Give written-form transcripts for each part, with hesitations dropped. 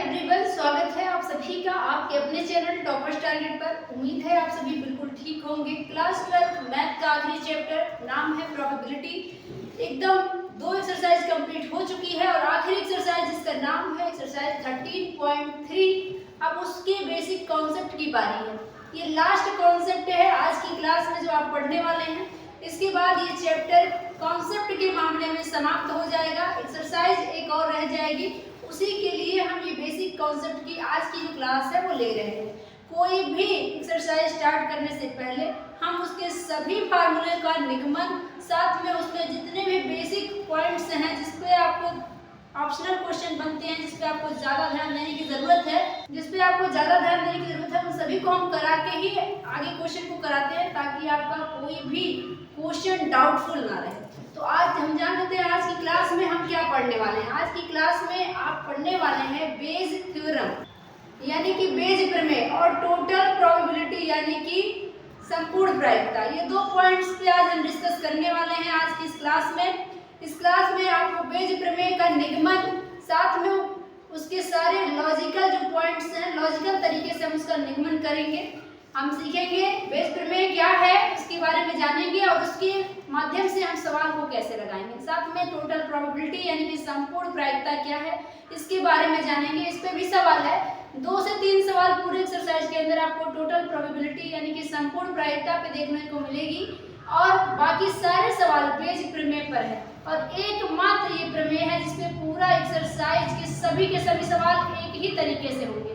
Everyone, स्वागत है आप सभी का आपके अपने चैनल टॉपर्स टारगेट पर। उम्मीद है आप सभी बिल्कुल ठीक होंगे। क्लास 12 मैथ का आखिरी चैप्टर नाम है प्रोबेबिलिटी। एकदम 2 एक्सरसाइज कंप्लीट हो चुकी है और आखिरी एक्सरसाइज जिसका नाम है एक्सरसाइज 13.3। अब उसके बेसिक कॉन्सेप्ट की बारी है। ये लास्ट कॉन्सेप्ट है आज की क्लास में जो आप पढ़ने वाले हैं। इसके बाद ये चैप्टर कॉन्सेप्ट के मामले में समाप्त हो जाएगा। एक्सरसाइज एक और रह जाएगी, उसी के लिए हम ये बेसिक कॉन्सेप्ट की आज की जो क्लास है वो ले रहे हैं। कोई भी एक्सरसाइज स्टार्ट करने से पहले हम उसके सभी फार्मूले का निगमन, साथ में उसमें जितने भी बेसिक पॉइंट्स हैं जिस पे आपको ऑप्शनल क्वेश्चन बनते हैं, जिस पे आपको ज़्यादा ध्यान देने की ज़रूरत है, उन सभी को हम करा के ही आगे क्वेश्चन को कराते हैं, ताकि आपका कोई भी क्वेश्चन डाउटफुल ना रहे। तो आज हम जान लेते हैं आज की क्लास में हम क्या पढ़ने वाले हैं। आज की क्लास में आप पढ़ने वाले हैं बेज थ्योरम यानी कि बेज प्रमेय और टोटल प्रोबेबिलिटी यानी कि संपूर्ण प्रायिकता। ये 2 पॉइंट्स पे आज हम डिस्कस करने वाले हैं आज की इस क्लास में। इस क्लास में आपको बेज प्रमेय का निगमन, साथ में उसके सारे लॉजिकल जो पॉइंट्स हैं, लॉजिकल तरीके से हम उसका निगमन करेंगे। हम सीखेंगे बेज प्रमेय क्या है उसके बारे में जानेंगे और उसके माध्यम से हम सवाल को कैसे लगाएंगे। साथ में टोटल प्रोबेबिलिटी यानी कि संपूर्ण प्रायिकता क्या है इसके बारे में जानेंगे। इस पे भी सवाल है, 2 से 3 सवाल पूरे एक्सरसाइज के अंदर आपको टोटल प्रोबेबिलिटी यानी कि संपूर्ण प्रायिकता पे देखने को मिलेगी और बाकी सारे सवाल बेज प्रमेय पर है। और एकमात्र ये प्रमेय है जिसमें पूरा एक्सरसाइज के सभी सवाल एक ही तरीके से होंगे।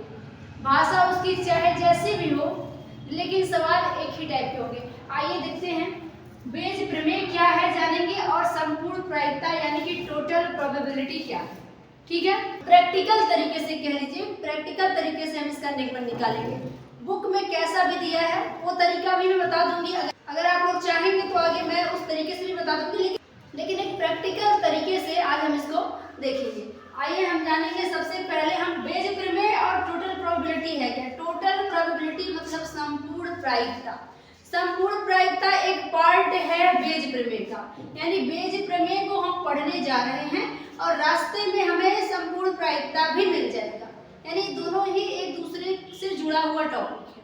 भाषा उसकी चाहे जैसी भी हो, लेकिन सवाल एक ही टाइप के होंगे। आइए देखते हैं बेज प्रमेय क्या है जानेंगे और संपूर्ण प्रायिकता यानी कि टोटल प्रोबेबिलिटी क्या है। ठीक है, प्रैक्टिकल तरीके से कह लीजिए, प्रैक्टिकल तरीके से हम इसका निगमन निकालेंगे। बुक में कैसा भी दिया है वो तरीका भी मैं बता दूंगी। अगर आप लोग चाहेंगे तो आगे मैं उस तरीके से भी बता दूंगी, लेकिन एक प्रैक्टिकल तरीके से आज हम इसको देखेंगे। आइए हम जानेंगे सबसे पहले हम बेज प्रमेय और टोटल प्रोबेबिलिटी है क्या। टोटल प्रोबेबिलिटी मतलब संपूर्ण प्रायिकता। संपूर्ण प्रायिकता एक पार्ट है बेज प्रमेय का, यानी बेज प्रमेय को हम पढ़ने जा रहे हैं और रास्ते में हमें संपूर्ण प्रायिकता भी मिल जाएगा, यानी दोनों ही एक दूसरे से जुड़ा हुआ टॉपिक है।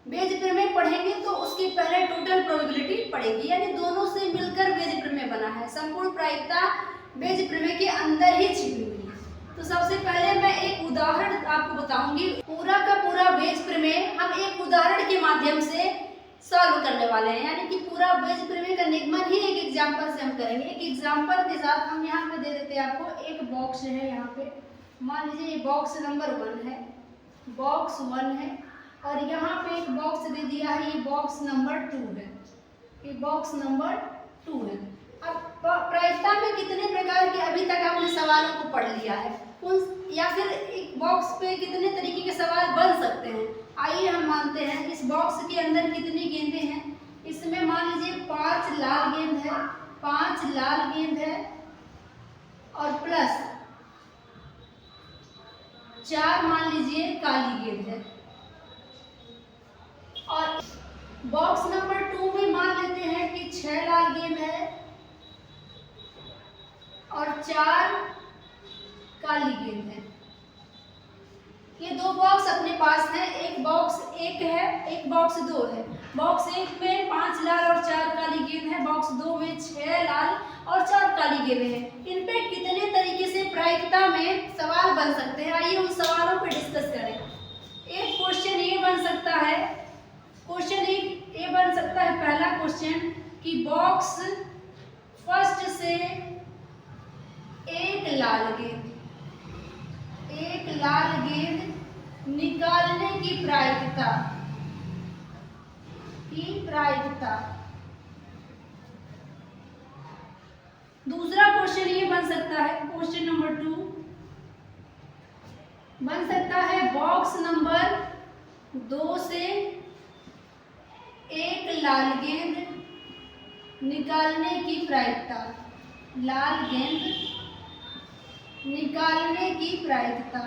बेज प्रमेय पढ़ेंगे तो उसके पहले टोटल प्रोबेबिलिटी पढ़ेगी, यानी दोनों से मिलकर बेज प्रमेय बना है। संपूर्ण प्रायिकता बेज प्रमेय के अंदर ही छिपी हुई है। तो सबसे पहले मैं एक उदाहरण आपको बताऊंगी। पूरा का पूरा बेज प्रमेय हम एक उदाहरण के माध्यम से सॉल्व करने वाले हैं, यानी कि पूरा बेज प्रमेय का निगमन ही एक एग्जांपल से हम करेंगे। एक एग्जांपल के साथ हम यहाँ पे दे देते हैं आपको एक बॉक्स है। यहाँ पे मान लीजिए ये बॉक्स नंबर 1 है, बॉक्स 1 है, और यहाँ पे एक बॉक्स दे दिया है, ये बॉक्स नंबर 2 है, ये बॉक्स नंबर 2 है। अब प्रायिकता में कितने प्रकार के अभी तक आपने सवालों को पढ़ लिया है, या फिर एक बॉक्स पे कितने तरीके के सवाल बन सकते हैं। आइए हम मानते हैं इस बॉक्स के अंदर कितनी गेंदें हैं। इसमें मान लीजिए 5 लाल गेंद है, 5 लाल गेंद है और प्लस 4 मान लीजिए काली गेंद है। और बॉक्स नंबर 2 में मान लेते हैं कि 6 लाल गेंद है और 4 काली गेंद है। ये 2 बॉक्स अपने पास हैं, एक बॉक्स 1 है, एक बॉक्स 2 है। बॉक्स 1 में 5 लाल और 4 काली गेंद है, बॉक्स 2 में 6 लाल और 4 काली गेंदें हैं। इन पे कितने तरीके से प्रायिकता में सवाल बन सकते हैं, आइए उन सवालों पे डिस्कस करें। एक क्वेश्चन ये बन सकता है, क्वेश्चन ये बन सकता है पहला क्वेश्चन कि बॉक्स फर्स्ट से एक लाल गेंद निकालने की प्रायिकता दूसरा क्वेश्चन ये बन सकता है, क्वेश्चन नंबर 2 बन सकता है बॉक्स नंबर 2 से एक लाल गेंद निकालने की प्रायिकता, लाल गेंद निकालने की प्रायिकता।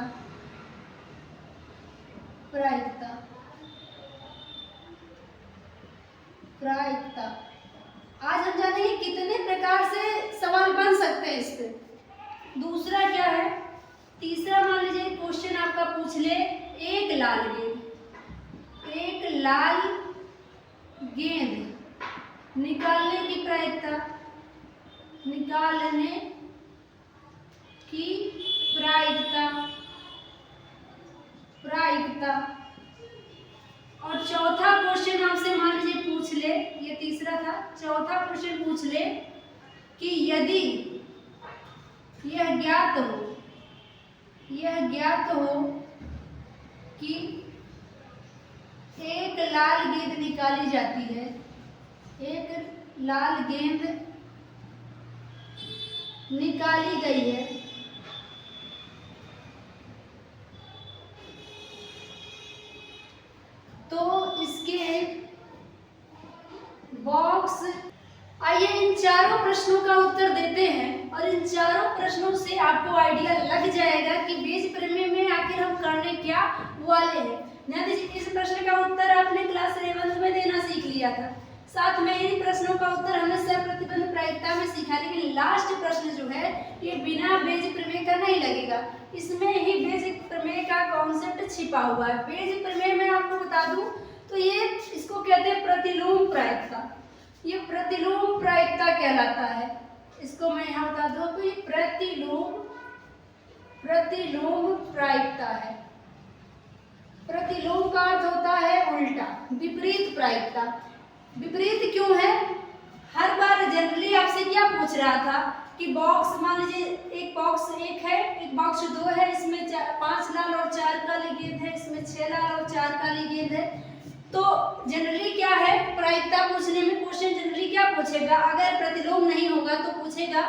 आज हम जानेंगे कितने प्रकार से सवाल बन सकते हैं इस पे। दूसरा क्या है, तीसरा मान लीजिए क्वेश्चन आपका पूछ ले एक लाल गेंद निकालने की प्रायिकता, और चौथा क्वेश्चन आपसे मान लीजिए पूछ ले, ये तीसरा था, चौथा क्वेश्चन पूछ ले कि यदि यह ज्ञात हो कि एक लाल गेंद निकाली जाती है, एक लाल गेंद निकाली गई है, तो इसके बॉक्स, आइए इन चारों प्रश्नों का उत्तर देते हैं और इन चारों प्रश्नों से आपको आइडिया लग जाएगा कि बीज प्रमेय में आखिर हम करने क्या वाले हैं। इस प्रश्न का उत्तर आपने क्लास 11 में देना सीख लिया था, साथ में इन प्रश्नों का उत्तर हमने सप्रतिबंध प्रायिकता में सीखा, लेकिन लास्ट प्रश्न जो है ये बिना बेज प्रमेय का नहीं लगेगा, इसमें ही बेज प्रमेय का कॉन्सेप्ट छिपा हुआ है। बेज प्रमेय में आपको बता दूं तो ये इसको कहते हैं प्रतिलोम प्रायिकता, ये प्रतिलोम प्रायिकता कहलाता है। इसको मैं यहाँ बता दूं तो ये प्रतिलोम प्रायिकता है। प्रतिलोम का अर्थ होता है उल्टा, विपरीत प्रायिकता। विपरीत क्यों है? हर बार जनरली आपसे क्या पूछ रहा था कि बॉक्स, मान लीजिए एक बॉक्स 1 है, एक बॉक्स 2 है, इसमें 5 लाल और 4 काली गेंद है, इसमें 6 लाल और 4 काली गेंद है। तो जनरली क्या है, प्रायिकता पूछने में क्वेश्चन जनरली क्या पूछेगा, अगर प्रतिलोम नहीं होगा तो पूछेगा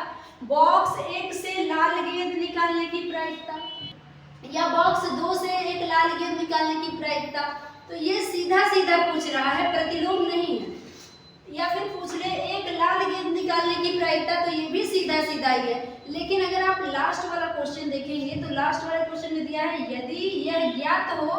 बॉक्स 1 से लाल गेंद निकालने की प्रायिकता या बॉक्स 2 से एक लाल गेंद निकालने की प्रायिकता। तो ये सीधा सीधा पूछ रहा है, प्रतिलोम नहीं है। या फिर पूछ ले एक लाल गेंद निकालने की प्रायिकता, तो ये भी सीधा सीधा ही है। लेकिन अगर आप लास्ट वाला क्वेश्चन देखेंगे तो लास्ट वाला क्वेश्चन में दिया है यदि यह ज्ञात हो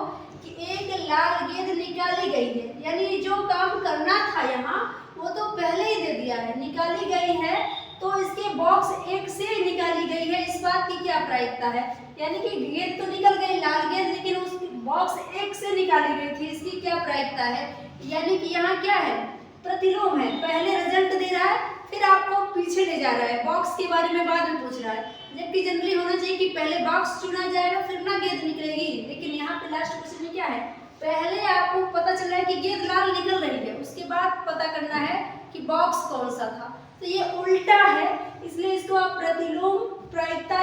कि एक लाल गेंद निकाली गई है, यानी जो काम करना था यहाँ वो तो पहले ही दे दिया है, निकाली गई है, तो इसके बॉक्स 1 से निकाली गई है, इस बात की क्या प्रायिकता है, यानी कि गेंद तो निकल गई लाल गेंद, लेकिन उस बॉक्स 1 से निकाली गई थी, इसकी क्या प्रायिकता है, यानी कि यहाँ क्या है, प्रतिलोम है। पहले रिजल्ट दे रहा है फिर आपको पीछे ले जा रहा है, बॉक्स के बारे में बाद में पूछ रहा है, जबकि जनरली होना चाहिए कि पहले बॉक्स चुना जाएगा फिर ना गेंद निकलेगी। लेकिन यहाँ पे लास्ट क्वेश्चन में क्या है, पहले आपको पता चल रहा है कि गेंद लाल निकल रही है, उसके बाद पता करना है कि बॉक्स कौन सा था। तो ये उल्टा है, इसलिए इसको आप प्रतिलोम प्रायिकता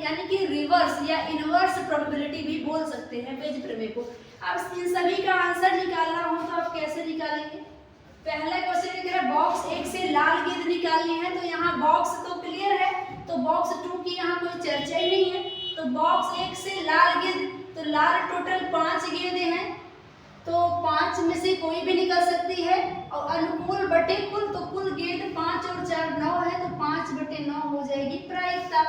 यानी कि रिवर्स या इनवर्स प्रोबेबिलिटी भी बोल सकते हैं बेज प्रमेय को। अब इन सभी का आंसर निकालना हो तो आप कैसे निकालेंगे। पहला क्वेश्चन कह रहा है बॉक्स 1 से लाल गेंद निकालनी है, तो यहाँ बॉक्स तो क्लियर है, तो बॉक्स 2 की यहाँ कोई चर्चा ही नहीं है। तो बॉक्स 1 से लाल गेंद, तो लाल टोटल 5 गेंदें हैं, तो 5 में से कोई भी निकल सकती है, और अनुकूल बटे कुल, तो कुल गेंद 5 और 4 9 है, तो 5 बटे 9 हो जाएगी प्रायिकता।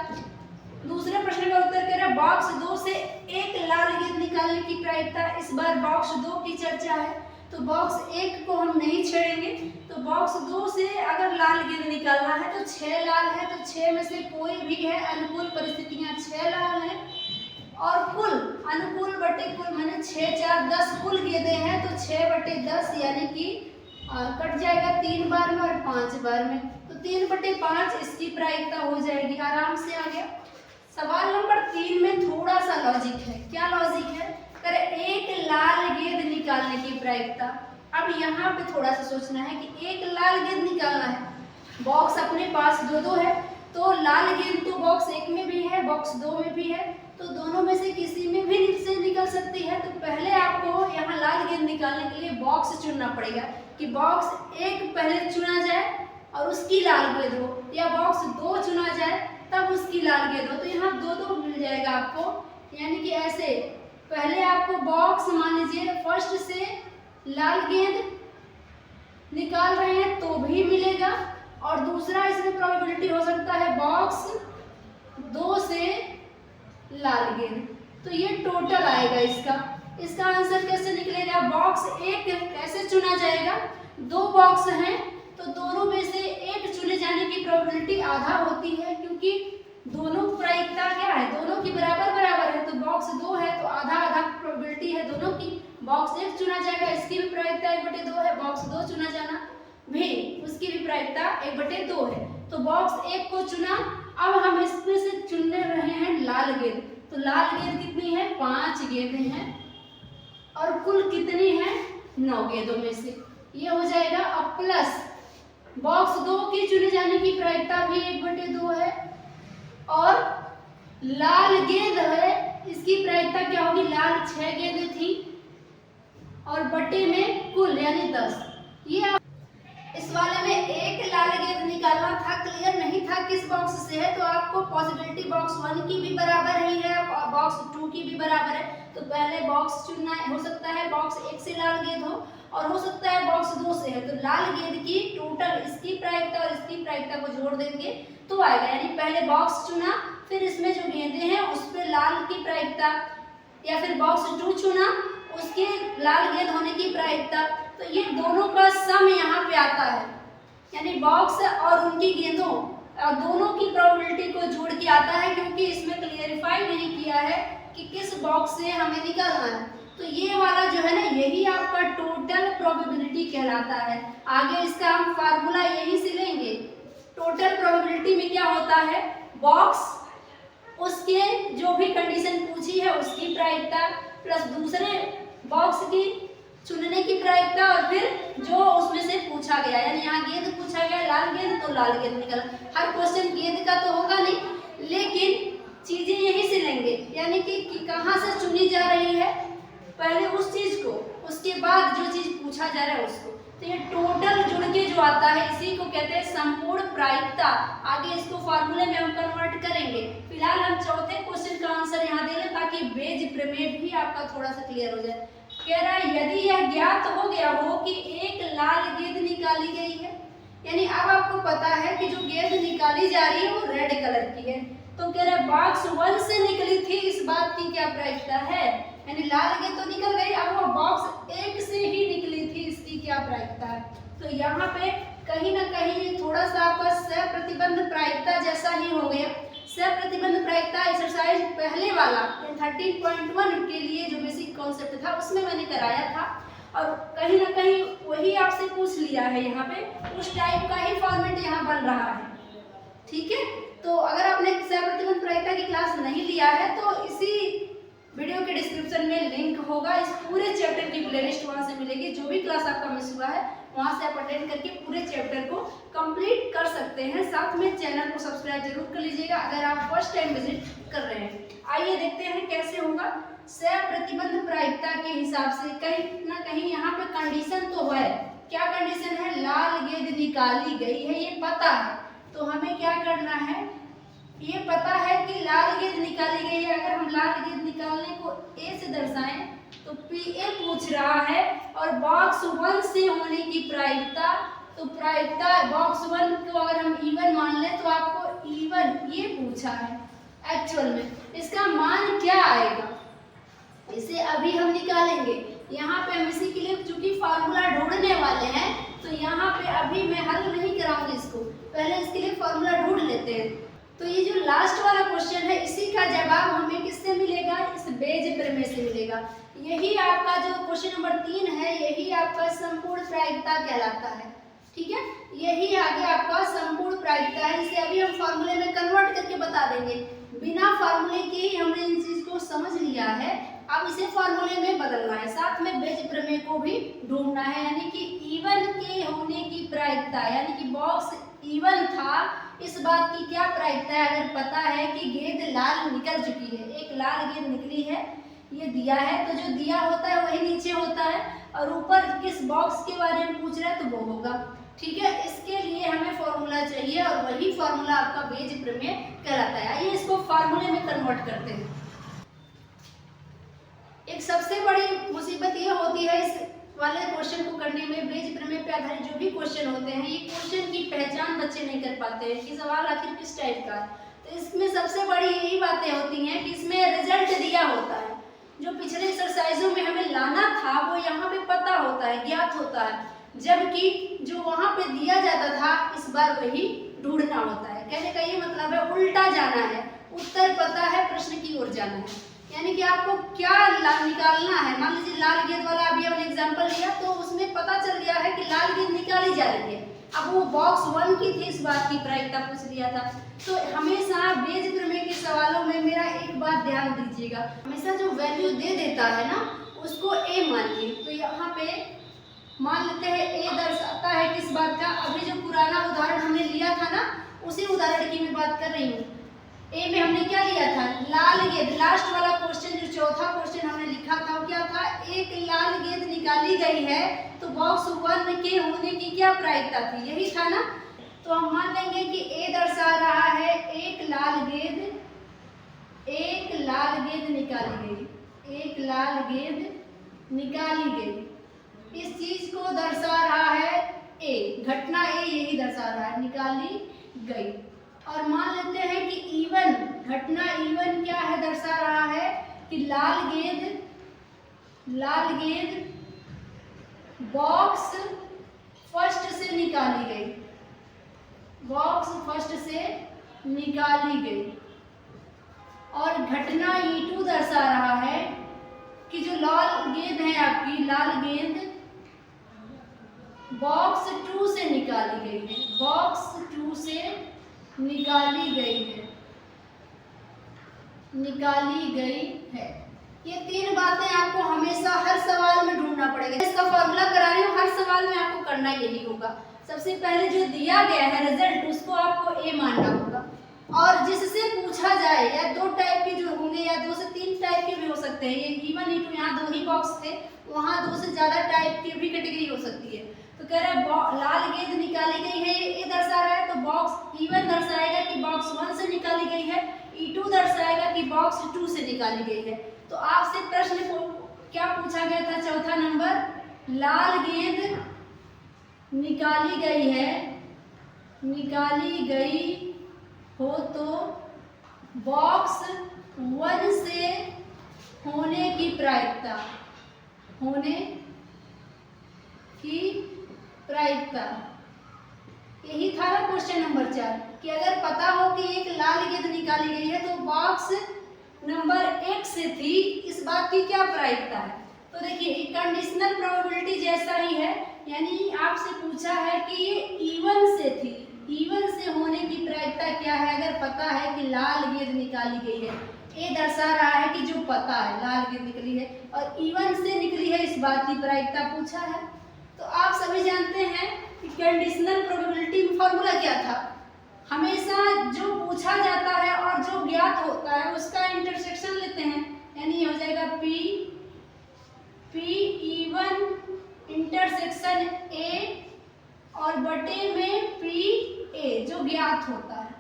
दूसरे प्रश्न का उत्तर कह रहा है बॉक्स 2 से एक लाल गेंद निकालने की प्रायिकता। इस बार बॉक्स 2 की चर्चा है, तो बॉक्स 1 को हम नहीं छेड़ेंगे, तो बॉक्स 2 से अगर लाल गेंद निकालना है तो 6 लाल है, तो 6 में से कोई भी है, अनुकूल परिस्थितियां 6 लाल है, और कुल अनुकूल बटे कुल माने 6 4 10 कुल गेंदें हैं, तो 6 बटे 10 यानी कि कट जाएगा 3 बार में और 5 बार में, तो 3 बटे 5 इसकी प्रायिकता हो जाएगी। आराम से आ गया। सवाल नंबर 3 में थोड़ा सा लॉजिक है। क्या लॉजिक है, करे एक लाल गेंद निकालने की प्रायिकता। अब यहाँ पे थोड़ा सा सोचना है कि एक लाल गेंद निकालना है, बॉक्स अपने पास 2 है, तो लाल गेंद तो बॉक्स 1 में भी है, बॉक्स 2 में भी है, तो दोनों में से किसी में भी से निकल सकती है। तो पहले आपको यहाँ लाल गेंद निकालने के लिए बॉक्स चुनना पड़ेगा कि बॉक्स 1 पहले चुना जाए और उसकी लाल गेंद हो, या बॉक्स 2 चुना जाए तब उसकी लाल गेंद हो, तो यहाँ 2 मिल जाएगा आपको। यानी कि ऐसे पहले आपको बॉक्स मान लीजिए फर्स्ट से लाल गेंद निकाल रहे हैं तो भी मिलेगा, और दूसरा इसमें प्रोबेबिलिटी हो सकता है बॉक्स 2 से लाल गेंद, तो ये टोटल आएगा इसका आंसर कैसे निकलेगा। बॉक्स 1 कैसे चुना जाएगा, 2 बॉक्स हैं तो दोनों में से एक चुने जाने की प्रोबेबिलिटी आधा होती है, क्योंकि दोनों प्रायिकता क्या है, दोनों की बराबर बराबर है, तो बॉक्स 2 है तो आधा आधा बॉक्स 1 चुना जाएगा, इसकी भी प्रायिकता 1/2 है। बॉक्स 2 चुना जाना भी, उसकी भी प्रायिकता 1/2 है। तो बॉक्स 1 को चुना, अब हम इसमें से चुनने रहे हैं लाल गेंद। तो लाल गेंद कितनी है? 5 गेंदें हैं और कुल कितनी है? 9 गेंदों में से ये हो जाएगा। अब प्लस बॉक्स 2 की चुने जाने की प्रायिकता भी 1/2 है और लाल गेंद है, इसकी प्रायिकता क्या होगी? लाल 6 गेंदें थी और बटे में कुल यानी 10। ये इस वाले में एक लाल गेंद निकालना था, क्लियर नहीं था किस बॉक्स से है, तो आपको पॉसिबिलिटी बॉक्स 1 की भी बराबर ही है और बॉक्स 2 की भी बराबर है। तो पहले बॉक्स चुनना हो सकता है बॉक्स 1 से लाल गेंद हो और हो सकता है बॉक्स 2 से है। तो लाल गेंद की टोटल इसकी प्रायिकता और इसकी प्रायिकता को जोड़ देंगे तो आएगा, यानी पहले बॉक्स चुना, फिर इसमें जो गेंदें हैं उस पर लाल की प्रायिकता, या फिर बॉक्स 2 चुना, उसके लाल गेंद होने की प्रायिकता। तो ये दोनों का सम यहाँ पे आता है, यानी बॉक्स और उनकी गेंदों दोनों की प्रोबेबिलिटी को जोड़ के आता है, क्योंकि इसमें क्लियरिफाई नहीं किया है कि किस बॉक्स से हमें निकालना है। तो ये वाला जो है ना, यही आपका टोटल प्रोबेबिलिटी कहलाता है। आगे इसका हम फार्मूला यही से लेंगे। टोटल प्रोबेबिलिटी में क्या होता है? बॉक्स उसके जो भी कंडीशन पूछी है उसकी प्रायिकता प्लस दूसरे बॉक्स की चुनने की प्रायिकता और फिर जो उसमें से पूछा गया, यानी यहाँ गेंद पूछा गया लाल गेंद तो लाल गेंद निकला। हर क्वेश्चन गेंद का तो होगा नहीं, लेकिन चीजें यही से लेंगे, यानी कि कहाँ से चुनी जा रही है, पहले उस चीज को, उसके बाद जो चीज पूछा जा रहा है उसको। तो ये टोटल जुड़ के जो आता है इसी को कहते हैं संपूर्ण प्रायिकता। आगे इसको फार्मूले में हम कन्वर्ट करेंगे। फिलहाल हम चौथे क्वेश्चन का आंसर यहाँ दे लें ताकि बेज प्रमेय भी आपका थोड़ा सा क्लियर हो जाए। कह रहा है यदि यह ज्ञात हो गया हो कि एक लाल गेंद निकाली गई है, यानी अब आपको पता है कि जो गेंद निकाली जा रही है वो रेड कलर की है, तो कह रहा है बॉक्स 1 से निकली थी, इस बात की क्या प्रायिकता है? यानी लाल गेंद तो निकल गई, अब वो बॉक्स 1 से ही निकली थी, इसकी क्या प्रायिकता है? तो यहाँ पे कहीं ना कहीं थोड़ा सा आपका सप्रतिबंध प्रायिकता जैसा ही हो गया। सप्रतिबंध प्रायिकता एक्सरसाइज पहले वाला 13.1 के लिए जो बेसिक कॉन्सेप्ट था उसमें मैंने कराया था और कहीं ना कहीं वही आपसे पूछ लिया है। यहाँ पे उस टाइप का ही फॉर्मेट यहाँ बन रहा है, ठीक है। तो अगर आपने सप्रतिबंध प्रायिकता की क्लास नहीं लिया है तो इसी वीडियो के डिस्क्रिप्शन में लिंक होगा, इस पूरे चैप्टर की प्लेलिस्ट वहाँ से मिलेगी। जो भी क्लास आपका मिस हुआ है वहाँ से आप अटेंड करके पूरे चैप्टर को कंप्लीट कर सकते हैं। साथ में चैनल को सब्सक्राइब जरूर कर लीजिएगा अगर आप फर्स्ट टाइम विजिट कर रहे हैं। आइए देखते हैं कैसे होगा। सप्रतिबंध प्रायिकता के हिसाब से कहीं ना कहीं यहाँ पे कंडीशन तो है। क्या कंडीशन है? लाल गेंद निकाली गई है, ये पता है। तो हमें क्या करना है? ये पता है कि लाल गेंद निकाली गई है। अगर हम लाल गेंद निकालने को ए से दर्शाएं तो PA पूछ रहा है और बॉक्स 1 से होने की प्रायिकता, तो प्रायिकता बॉक्स 1 को अगर हम इवन मान लें तो आपको इवन ये पूछा है। एक्चुअल में इसका मान क्या आएगा इसे अभी हम निकालेंगे। यहाँ पे हम इसी के लिए चूंकि फार्मूला ढूंढने वाले हैं तो यहाँ पे अभी मैं हल नहीं कराऊंगी इसको, पहले इसके लिए फार्मूला ढूंढ लेते हैं। तो ये जो लास्ट वाला क्वेश्चन है इसी का जवाब हमें किससे मिलेगा? इस बेज प्रमेय से मिलेगा। यही आपका जो क्वेश्चन नंबर 3 है, यही आपका संपूर्ण प्रायिकता कहलाता है, ठीक है। यही आगे आपका संपूर्ण प्रायिकता है। इसे अभी हम फार्मूले में कन्वर्ट करके बता देंगे। बिना फार्मूले के ही हमने इन चीज को समझ लिया है, अब इसे फार्मूले में बदलना है। साथ में बेज प्रमेय को भी ढूंढना है, यानी कि इवन के होने की प्रायिकता, यानी कि बॉक्स इवन था, इस बात की क्या प्रायिकता है? अगर पता है कि गेंद लाल निकल चुकी है, एक लाल गेंद निकली है, ये दिया है, तो जो दिया होता है वही नीचे होता है और ऊपर किस बॉक्स के बारे में पूछ रहा है तो वो होगा, ठीक है। इसके लिए हमें फॉर्मूला चाहिए और वही फॉर्मूला आपका बेज प्रमेय कहलाता है। आइए इसको फार्मूले में कन्वर्ट करते हैं। एक सबसे बड़ी मुसीबत ये होती है इस वाले क्वेश्चन को करने में, बेज प्रमेय पे आधारित जो भी क्वेश्चन होते हैं, ये क्वेश्चन की पहचान बच्चे नहीं कर पाते हैं कि सवाल आखिर किस टाइप का है। तो इसमें सबसे बड़ी यही बातें होती हैं कि इसमें रिजल्ट दिया होता है, जो पिछले एक्सरसाइजों में हमें लाना था वो यहाँ पे पता होता है, ज्ञात होता है, जबकि जो वहाँ पे दिया जाता था इस बार वही ढूंढना होता है। कहने का ये मतलब है उल्टा जाना है, उत्तर पता है प्रश्न की ओर जाना है। यानी कि आपको क्या निकालना है। मान लीजिए लाल गेंद वाला अभी हमने एग्जांपल लिया, तो उसमें पता चल गया है कि लाल गेंद निकाली जा रही है। अब वो बॉक्स 1 की थी, इस बात की प्रायिकता पूछ लिया था। तो हमेशा बीज प्रमेय के सवालों में मेरा एक बात ध्यान दीजिएगा, हमेशा जो वैल्यू दे देता है ना उसको ए मानिए। तो यहाँ पे मान लेते हैं ए दर्शाता है किस बात का, अभी जो पुराना उदाहरण हमने लिया था ना उसी उदाहरण की मैं बात कर रही हूँ। ए में हमने क्या लिया था, लाल गेंद, लास्ट वाला क्वेश्चन जो चौथा क्वेश्चन हमने लिखा था वो क्या था, एक लाल गेंद निकाली गई है तो बॉक्स 1 के होने की क्या प्रायिकता थी, यही था ना। तो हम मान लेंगे कि ए दर्शा रहा है एक लाल गेंद निकाली गई, एक लाल गेंद निकाली गई। इस चीज को दर्शा रहा है ए, घटना ए यही दर्शा रहा है, निकाली गई। और मान लेते हैं कि इवन, घटना इवन क्या है, दर्शा रहा है कि लाल गेंद बॉक्स फर्स्ट से निकाली गई, बॉक्स फर्स्ट से निकाली गई। और घटना E2 दर्शा रहा है कि जो लाल गेंद है आपकी, लाल गेंद बॉक्स 2 से निकाली गई है, बॉक्स 2 से निकाली गई है। ये 3 बातें आपको हमेशा हर सवाल में ढूंढना पड़ेगा। इसका फॉर्मूला करा रही हूँ, हर सवाल में आपको करना यही होगा। सबसे पहले जो दिया गया है रिजल्ट उसको आपको ए मानना होगा, और जिससे पूछा जाए या 2 टाइप के जो होंगे या 2 से 3 टाइप के भी हो सकते हैं। ये E1 E2 यहाँ 2 ही बॉक्स थे, वहाँ 2 से ज़्यादा टाइप की भी कैटेगरी हो सकती है। तो कह रहा है लाल गेंद निकाली गई है, ये दर्शा रहा है, तो बॉक्स E1 दर्शाएगा कि बॉक्स 1 से निकाली गई है, E2 दर्शाएगा कि बॉक्स 2 से निकाली गई है। तो आपसे प्रश्न क्या पूछा गया था, चौथा नंबर, लाल गेंद निकाली गई है, निकाली गई हो तो बॉक्स 1 से होने की प्रायिकता, होने की प्रायिकता, यही था ना क्वेश्चन नंबर 4 कि अगर पता हो कि एक लाल गेंद निकाली गई है तो बॉक्स नंबर 1 से थी, इस बात की क्या प्रायिकता है। तो देखिए कंडीशनल प्रोबेबिलिटी जैसा ही है, यानी आपसे पूछा है कि ये E1 से थी, E1 से होने की प्रायिकता क्या है, अगर पता है कि लाल गेंद निकाली गई है। ए दर्शा रहा है कि जो पता है लाल गेंद निकली है और E1 से निकली है, इस बात की प्रायिकता पूछा है। तो आप सभी जानते हैं कि कंडीशनल प्रोबेबिलिटी में फॉर्मूला क्या था, हमेशा जो पूछा जाता है और जो ज्ञात होता है उसका इंटरसेक्शन लेते हैं, यानी ये हो जाएगा P E1 इंटरसेक्शन A और बटे में P A जो ज्ञात होता है।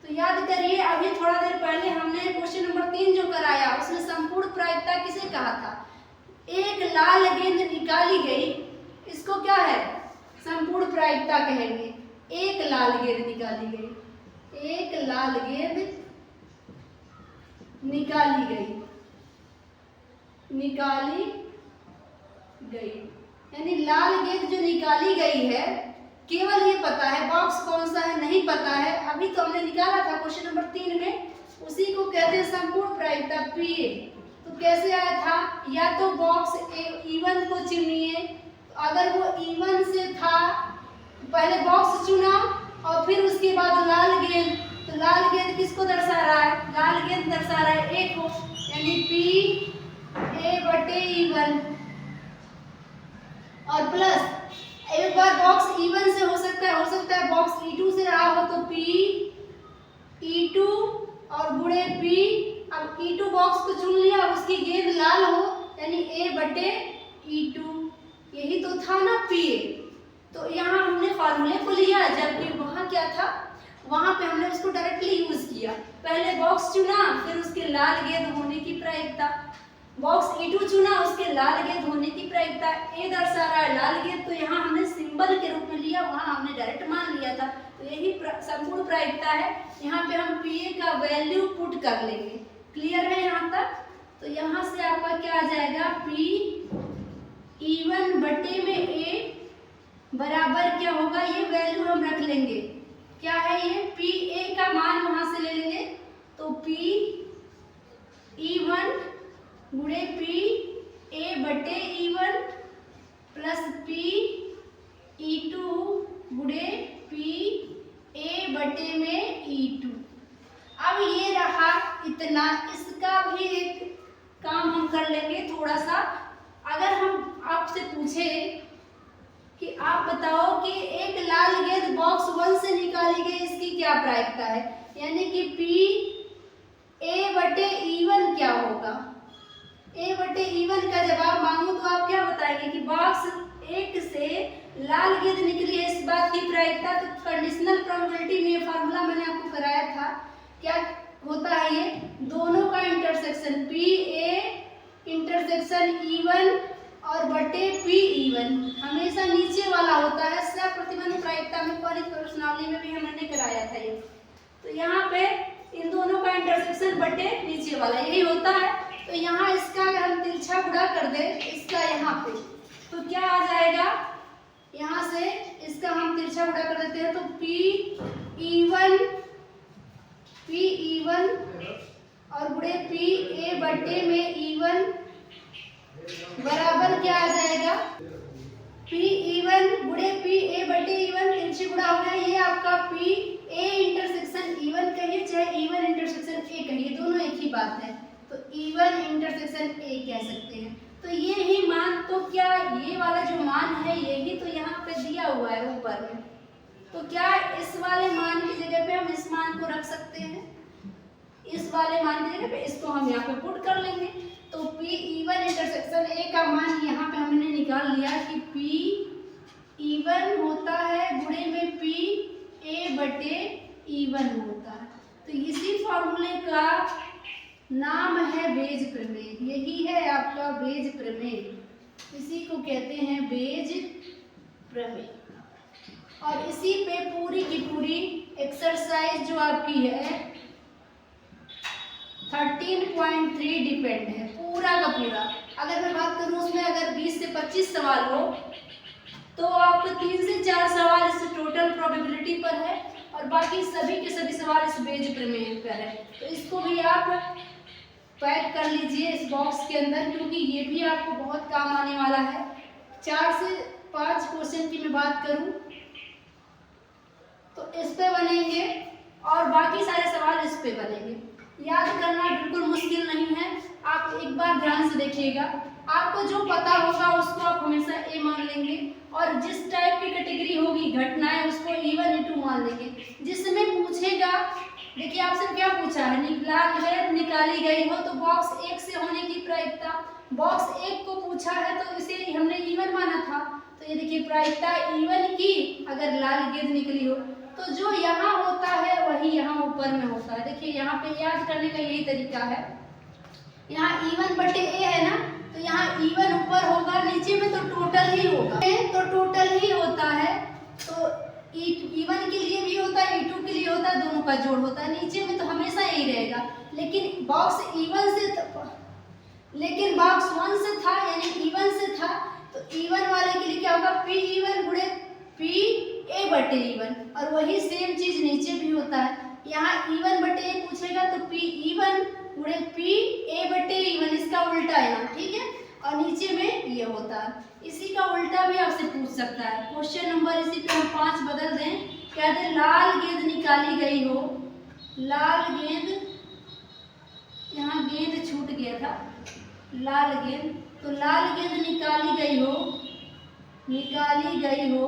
तो याद करिए अभी थोड़ा देर पहले हमने क्वेश्चन नंबर 3 जो कराया उसमें संपूर्ण प्रायिकता किसे कहा था, एक लाल गेंद निकाली गई, इसको क्या है, संपूर्ण प्रायिकता कहेंगे। एक लाल गेंद निकाली गई, एक लाल गेंद निकाली गई, यानी लाल गेंद जो निकाली गई है, केवल ये पता है, बॉक्स कौन सा है नहीं पता है, अभी तो हमने निकाला था क्वेश्चन नंबर 3 में, उसी को कहते हैं संपूर्ण प्रायिकता PA। तो कैसे आया था, या तो बॉक्स E1 को चुनिए, अगर वो E1 से था पहले बॉक्स चुना और फिर उसके बाद लाल गेंद, तो लाल गेंद किसको दर्शा रहा है, लाल गेंद दर्शा रहा है A को, यानी PA बटे E1 और प्लस एक बार बॉक्स E1 से हो सकता है बॉक्स E2 से रहा हो तो P E2 और गुणे P, अब E2 बॉक्स को चुन लिया, उसकी गेंद लाल हो यानी A बटे E2, यही तो था ना PA। तो यहाँ हमने फार्मूले को लिया, जबकि वहाँ क्या था, वहाँ पे हमने उसको डायरेक्टली यूज किया, पहले बॉक्स चुना फिर उसके लाल गेंद होने की प्रायिकता, बॉक्स E2 चुना उसके लाल गेंद होने की प्रायिकता, A दर्शा रहा है लाल गेंद, तो यहाँ हमने सिंबल के रूप में लिया, वहाँ हमने डायरेक्ट मान लिया था। तो यही संपूर्ण प्रायिकता है, यहाँ पे हम PA का वैल्यू पुट कर लेंगे। क्लियर है यहाँ तक। तो यहाँ से आपका क्या आ जाएगा, P E1 बटे में A बराबर क्या होगा, ये वैल्यू हम रख लेंगे, क्या है ये PA का मान वहाँ से ले लेंगे, तो P E1 गुणे P A बटे E1 प्लस P E2 गुणे P A बटे में E2। अब ये रहा इतना, इसका भी एक काम हम कर लेंगे थोड़ा सा। अगर हम आपसे पूछे कि आप बताओ कि एक लाल गेंद बॉक्स 1 से निकाली गई, इसकी क्या प्रायिकता है, यानी कि P A बटे E1 क्या होगा। A बटे E1 का जवाब मांगू तो आप क्या बताएंगे कि बॉक्स 1 से लाल गेंद निकली है, इस बात की प्रायिकता। तो कंडीशनल प्रोबेबिलिटी में ये फार्मूला मैंने आपको कराया था, क्या होता है ये दोनों का intersection P A intersection E1 और बटे P E1 हमेशा नीचे वाला होता है। स्लैब प्रतिबंध प्रायिकता में क्वालिक प्रश्नावली में भी हमने कराया था ये। तो यहाँ पे इन दोनों का इंटरसेक्शन बटे नीचे वाला यही होता है। तो यहाँ इसका अगर हम तिरछा गुणा कर दें इसका यहाँ पे, तो क्या आ जाएगा, यहाँ से इसका हम तिरछा गुणा कर देते हैं तो P E1 और गुणे P A बटे में E1 बराबर क्या आ जाएगा, P E1 गुणे P A बटे E1 तिरछी गुणा हो गया। ये आपका P A इंटरसेक्शन E1 कहिए चाहे E1 इंटरसेक्शन A कहिए, दोनों एक ही बात है। तो E1 इंटरसेक्शन A कह सकते हैं। तो ये ही मान, तो क्या ये वाला जो मान है यही तो यहाँ पे दिया हुआ है ऊपर में, तो क्या इस वाले मान की जगह पे हम इस मान को रख सकते हैं, इस वाले मान की जगह पे इसको हम यहाँ पे पुट कर लेंगे। तो P E1 इंटरसेक्शन A का मान यहाँ पे हमने निकाल लिया कि P E1 होता है गुणे में P A बटे E1 होता है। तो इसी फॉर्मूले का नाम है बेज प्रमेय, यही है आपका बेज प्रमेय, इसी को कहते हैं बेज प्रमेय। और इसी पे पूरी की पूरी एक्सरसाइज जो आपकी है 13.3 डिपेंड है, पूरा का पूरा। अगर मैं बात करूं उसमें अगर 20 से 25 सवाल हो तो आपको 3 से 4 सवाल इस टोटल प्रोबेबिलिटी पर है और बाकी सभी के सभी सवाल इस बेज प्रमेय पर है। तो इसको भी आप पैक कर लीजिए इस बॉक्स के अंदर, क्योंकि ये भी आपको बहुत काम आने वाला है। 4 से 5 क्वेश्चन की मैं बात करूं तो इस पे बनेंगे और बाकी सारे सवाल इस पे बनेंगे। याद करना बिल्कुल मुश्किल नहीं है, आप एक बार ध्यान से देखिएगा, आपको जो पता होगा उसको आप हमेशा ए मान लेंगे और जिस टाइप की कैटेगरी होगी घटनाएं उसको E1 E2 मान लेंगे। जिसमें पूछेगा, देखिए आपसे क्या पूछा है, लाल गेंद निकाली गई हो तो बॉक्स 1 से होने की प्रायिकता, बॉक्स 1 को पूछा है तो इसे हमने E1 माना था। तो ये देखिए प्रायिकता E1 की अगर लाल गेंद निकली हो तो जो यहाँ होता है वही यहाँ ऊपर में होता है। देखिए यहाँ पे याद करने का यही तरीका है, यहाँ E1 बटे A है ना, तो यहाँ E1 ऊपर होगा, नीचे में तो टोटल ही होगा, तो टोटल ही होता है। तो E1 के लिए भी होता है, E2 के लिए होता है, दोनों का जोड़ होता है, नीचे में तो हमेशा यही रहेगा। लेकिन बॉक्स 1 से था यानी E1 से था, तो E1 वाले के लिए क्या होगा, P E1 गुणे P A बटे E1 और वही सेम चीज नीचे भी होता है। यहाँ E1 बटे A पूछेगा तो P E1 गुणे P A बटे E1, इसका उल्टा यहाँ, ठीक है, और नीचे में ये होता है। इसी का उल्टा भी आपसे पूछ सकता है। क्वेश्चन नंबर इसी पे हम 5 बदल दें, कहते हैं लाल गेंद निकाली गई हो, लाल गेंद, यहाँ गेंद छूट गया था, लाल गेंद, तो लाल गेंद निकाली गई हो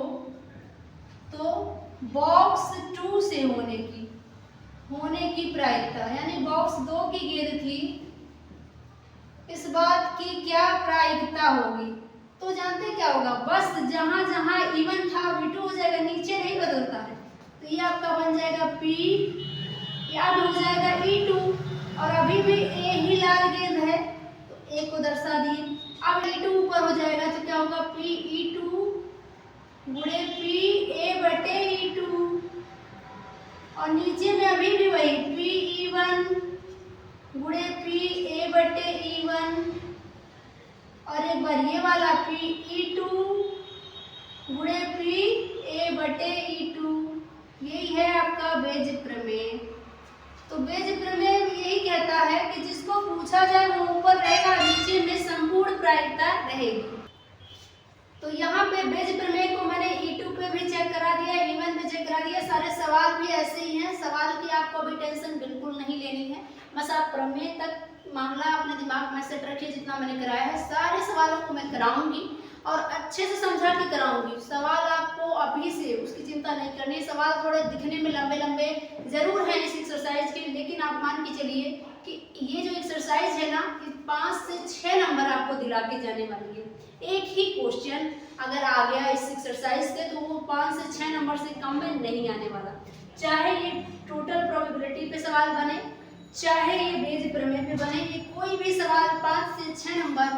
तो बॉक्स 2 से होने की प्रायिकता, यानी बॉक्स 2 की गेंद थी, इस बात की क्या प्रायिकता होगी। तो जानते क्या होगा, बस जहां जहां E1 था V2 हो जाएगा, नीचे नहीं बदलता है। तो ये आपका बन जाएगा P, या हो जाएगा E2 और अभी भी A ही लाल गेंद है तो A को दर्शा दिए। अब E2 ऊपर हो जाएगा तो क्या होगा, P E2 गुणे P A बटे E2 और नीचे में अभी भी वही P E1 गुणे P A बटे E1 और एक बार ये वाला P E2 गुणे P A बटे E2। यही है आपका बेज प्रमेय। तो बेज प्रमेय यही कहता है कि जिसको पूछा जाए वो ऊपर रहेगा, नीचे में संपूर्ण प्रायिकता रहेगी। तो यहाँ पे बेज प्रमेय को मैंने E2 पे भी चेक करा दिया, E1 पे चेक करा दिया। सारे सवाल भी ऐसे ही हैं, सवाल की आपको अभी टेंशन बिल्कुल नहीं लेनी है। बस आप प्रमेय तक मामला अपने दिमाग में सेट रखिए। जितना मैंने कराया है सारे सवालों को मैं कराऊंगी और अच्छे से समझा के कराऊंगी। सवाल आपको अभी से उसकी चिंता नहीं करनी। सवाल थोड़े दिखने में लंबे लंबे जरूर हैं इस एक्सरसाइज के, लेकिन आप मान के चलिए कि ये जो एक्सरसाइज है ना, 5 से 6 नंबर आपको दिला के जाने वाली है। एक ही क्वेश्चन अगर आ गया इस एक्सरसाइज से तो वो 5 से 6 नंबर से कम में नहीं आने वाला। चाहे ये टोटल प्रोबेबिलिटी पे सवाल बने, चाहे ये बेज प्रमेय पे बने, ये कोई भी सवाल 5 से 6 नंबर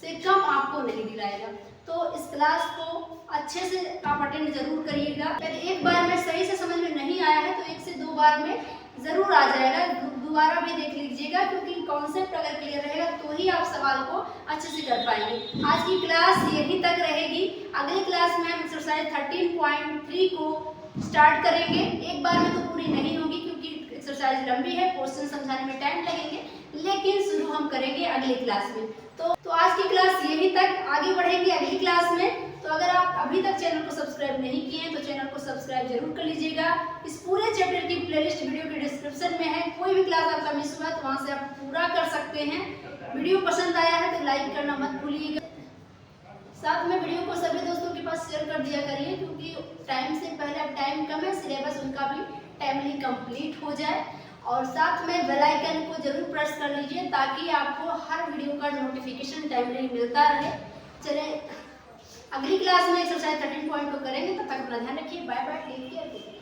से कम आपको नहीं दिलाएगा। तो इस क्लास को अच्छे से आप अटेंड जरूर करिएगा। अगर एक बार में सही से समझ में नहीं आया है तो 1 से 2 बार में जरूर आ जाएगा। दोबारा भी देख लीजिएगा, क्योंकि कॉन्सेप्ट अगर क्लियर रहेगा तो ही आप सवाल को अच्छे से कर पाएंगे। आज की क्लास यहीं तक रहेगी। अगली क्लास में हम एक्सरसाइज 13.3 को स्टार्ट करेंगे। एक बार में तो पूरी नहीं होगी क्योंकि एक्सरसाइज लंबी है, क्वेश्चन समझाने में टाइम लगेंगे, लेकिन शुरू हम करेंगे अगली क्लास में। तो आज की क्लास यहीं तक, आगे बढ़ेंगे अगली क्लास में। तो अगर आप अभी तक चैनल को सब्सक्राइब नहीं किए हैं तो चैनल को सब्सक्राइब जरूर कर लीजिएगा। इस पूरे चैप्टर की प्लेलिस्ट वीडियो के डिस्क्रिप्शन में है। कोई भी क्लास आपका मिस हुआ तो वहां से आप पूरा कर सकते हैं। वीडियो पसंद आया है तो लाइक करना मत भूलिएगा। साथ में वीडियो को सभी दोस्तों के पास शेयर कर दिया करिए, क्योंकि टाइम से पहले अब टाइम कम है, सिलेबस उनका भी टाइमली कंप्लीट हो जाए। और साथ में बेल आइकन को जरूर प्रेस कर लीजिए ताकि आपको हर वीडियो का नोटिफिकेशन टाइमली मिलता रहे। चले अगली क्लास में एक्सरसाइज 13 पॉइंट को करेंगे, तब तक अपना ध्यान रखिए। Bye bye, take care.